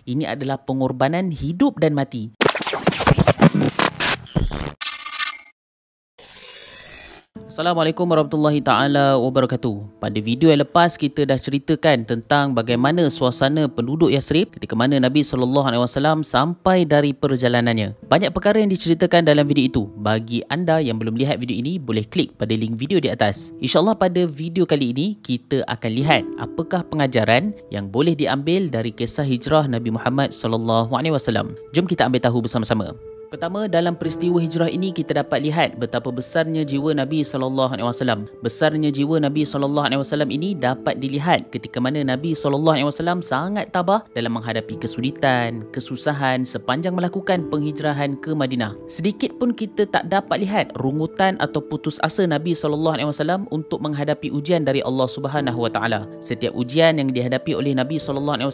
Ini adalah pengorbanan hidup dan mati. Assalamualaikum warahmatullahi taala wabarakatuh. Pada video yang lepas kita dah ceritakan tentang bagaimana suasana penduduk Yathrib ketika mana Nabi SAW sampai dari perjalanannya. Banyak perkara yang diceritakan dalam video itu. Bagi anda yang belum lihat video ini, boleh klik pada link video di atas. InsyaAllah pada video kali ini kita akan lihat apakah pengajaran yang boleh diambil dari kisah hijrah Nabi Muhammad SAW. Jom kita ambil tahu bersama-sama. Pertama, dalam peristiwa hijrah ini kita dapat lihat betapa besarnya jiwa Nabi SAW. Besarnya jiwa Nabi SAW ini dapat dilihat ketika mana Nabi SAW sangat tabah dalam menghadapi kesulitan, kesusahan sepanjang melakukan penghijrahan ke Madinah. Sedikit pun kita tak dapat lihat rungutan atau putus asa Nabi SAW untuk menghadapi ujian dari Allah SWT. Setiap ujian yang dihadapi oleh Nabi SAW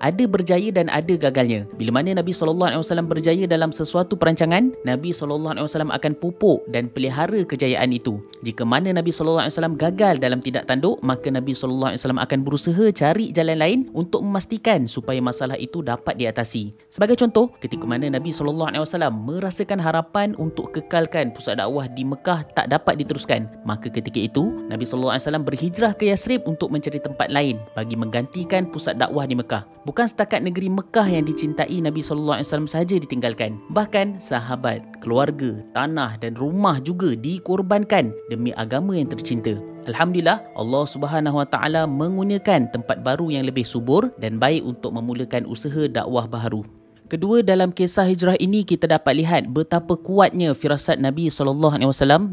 ada berjaya dan ada gagalnya. Bila mana Nabi SAW berjaya dalam sesuatu perancangan, Nabi SAW akan pupuk dan pelihara kejayaan itu. Jika mana Nabi SAW gagal dalam tindak tanduk, maka Nabi SAW akan berusaha cari jalan lain untuk memastikan supaya masalah itu dapat diatasi. Sebagai contoh, ketika mana Nabi SAW merasakan harapan untuk kekalkan pusat dakwah di Mekah tak dapat diteruskan, maka ketika itu Nabi SAW berhijrah ke Yathrib untuk mencari tempat lain bagi menggantikan pusat dakwah di Mekah. Bukan setakat negeri Mekah yang dicintai Nabi SAW sahaja ditinggalkan, bahkan sahabat, keluarga, tanah dan rumah juga dikorbankan demi agama yang tercinta. Alhamdulillah, Allah SWT menggunakan tempat baru yang lebih subur dan baik untuk memulakan usaha dakwah baharu. Kedua, dalam kisah hijrah ini kita dapat lihat betapa kuatnya firasat Nabi SAW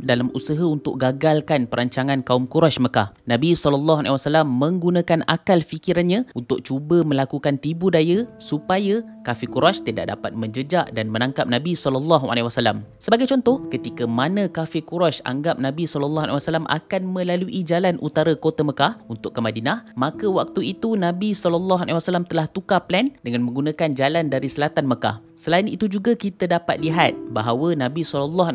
dalam usaha untuk gagalkan perancangan kaum Quraisy Mekah. Nabi SAW menggunakan akal fikirannya untuk cuba melakukan tipu daya supaya kafir Quraisy tidak dapat menjejak dan menangkap Nabi SAW. Sebagai contoh, ketika mana kafir Quraisy anggap Nabi SAW akan melalui jalan utara kota Mekah untuk ke Madinah, maka waktu itu Nabi SAW telah tukar plan dengan menggunakan jalan dari selatan Mekah. Selain itu juga kita dapat lihat bahawa Nabi SAW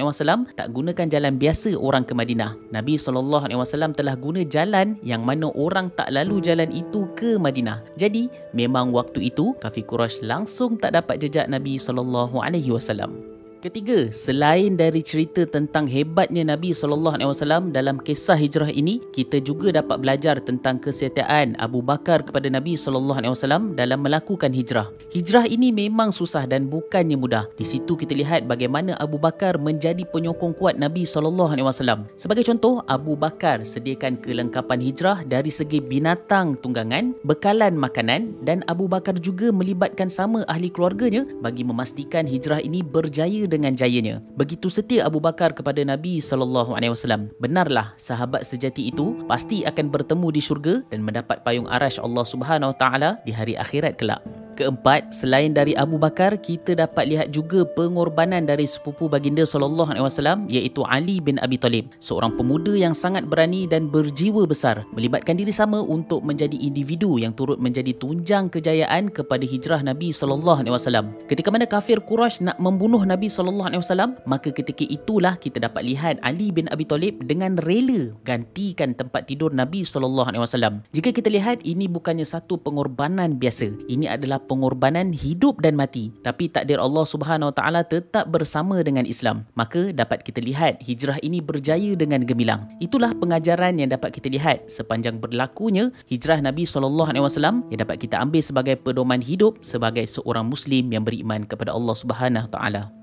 tak gunakan jalan biasa orang ke Madinah. Nabi SAW telah guna jalan yang mana orang tak lalu jalan itu ke Madinah. Jadi memang waktu itu kafir Quraisy langsung tak dapat jejak Nabi SAW. Ketiga, selain dari cerita tentang hebatnya Nabi SAW dalam kisah hijrah ini, kita juga dapat belajar tentang kesetiaan Abu Bakar kepada Nabi SAW dalam melakukan hijrah. Hijrah ini memang susah dan bukannya mudah. Di situ kita lihat bagaimana Abu Bakar menjadi penyokong kuat Nabi SAW. Sebagai contoh, Abu Bakar sediakan kelengkapan hijrah dari segi binatang tunggangan, bekalan makanan, dan Abu Bakar juga melibatkan sama ahli keluarganya bagi memastikan hijrah ini berjaya dengan jayanya. Begitu setia Abu Bakar kepada Nabi SAW. Benarlah sahabat sejati itu pasti akan bertemu di syurga dan mendapat payung arash Allah SWT di hari akhirat kelak. Keempat, selain dari Abu Bakar, kita dapat lihat juga pengorbanan dari sepupu baginda SAW iaitu Ali bin Abi Talib, seorang pemuda yang sangat berani dan berjiwa besar, melibatkan diri sama untuk menjadi individu yang turut menjadi tunjang kejayaan kepada hijrah Nabi SAW. Ketika mana kafir Quraisy nak membunuh Nabi SAW, maka ketika itulah kita dapat lihat Ali bin Abi Talib dengan rela gantikan tempat tidur Nabi SAW. Jika kita lihat, ini bukannya satu pengorbanan biasa. Ini adalah pengorbanan hidup dan mati. Tapi takdir Allah SWT tetap bersama dengan Islam. Maka dapat kita lihat hijrah ini berjaya dengan gemilang. Itulah pengajaran yang dapat kita lihat sepanjang berlakunya hijrah Nabi SAW yang dapat kita ambil sebagai pedoman hidup sebagai seorang Muslim yang beriman kepada Allah SWT.